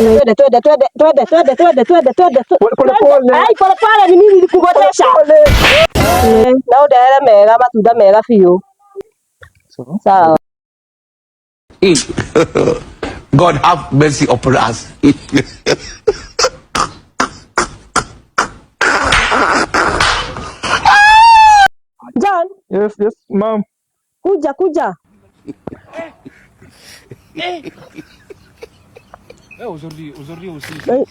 Ai pole pole ni mimi nilikugotesha. Na udaele mega matunda mega fiyo. Sawa. God have mercy upon us. John. Yes, mom. Kuja.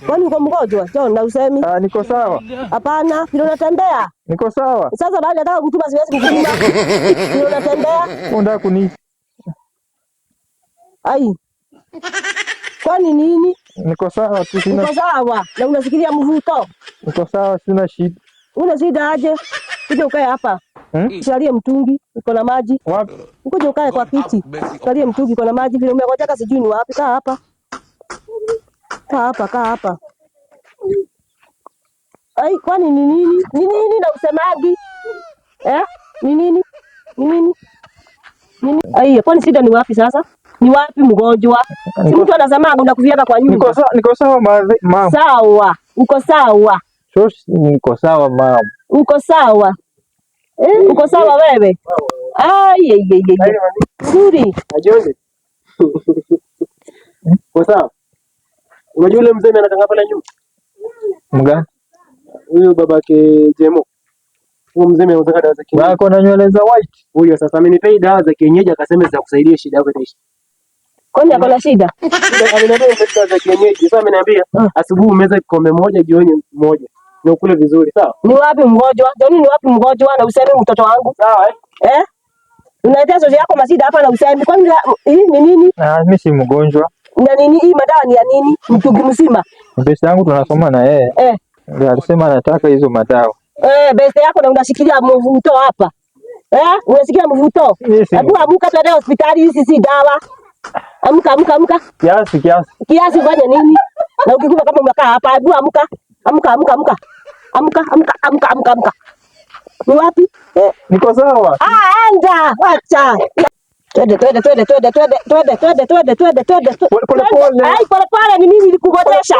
Kwani uko mgonjwa John na usemi? Niko sawa. Hapana, vile unatembea. Niko sawa. Sasa baada nataka kutuma siwezi kukutuma. Vile unatembea. Unataka kuni? Ai. Kwani nini? Niko sawa tu sina. Niko sawa. Na unasikilia mvuto? Niko sawa sina shida. Una shida aje? Kuja ukae hapa. Shalie mtungi, uko na maji. Wapi? Kuja ukae kwa kiti. Shalie mtungi, uko na maji. Vile umegojeka sijui ni wapi. Kaa hapa. Kaa hapa. Ai, kwani ni nini? Ni nini na usemagi? Ni nini? Ai, kwani shida ni wapi sasa? Ni wapi mgonjwa? Si mtu anasema unakuviaga kwa nyumba. Niko sawa mama. Sawa. Uko sawa. Niko sawa mama. Uko sawa. Uko sawa wewe? Ai. Nzuri. Ajoze. Uko sawa? Unajua yule mzee anataka pale nyuma? Mga? Huyo babake Jemo. Huyo mzee anataka dawa za kienyeji. Wako na nywele za white. Huyo sasa amenipea dawa za kienyeji akasema zitakusaidia shida yako itaisha. Kwani ako na shida? Ameniambia dawa za kienyeji. Sasa ameniambia asubuhi umeza kikombe moja, jioni moja. Na ukule vizuri, sawa? Ni wapi mgonjwa? Joni ni wapi mgonjwa na useme mtoto wangu? Sawa Unaletea soja yako masida hapa na useme kwani ni nini? Mimi si mgonjwa. Na nini hii madawa ni ya nini? Mtungi mzima. Besi yangu tunasoma na yeye. Ndio alisema anataka hizo madawa. Besi yako na unashikilia mvuto hapa. Unasikia mvuto? Hebu amuka twende hospitali, hizi si dawa. Amuka. Kiasi fanya nini? Na ukikufa kama umekaa hapa, hebu amuka. Amka. Ni wapi? Niko sawa. Enda, wacha. Twende. Pole. Ai, pole ni mimi nilikugotesha.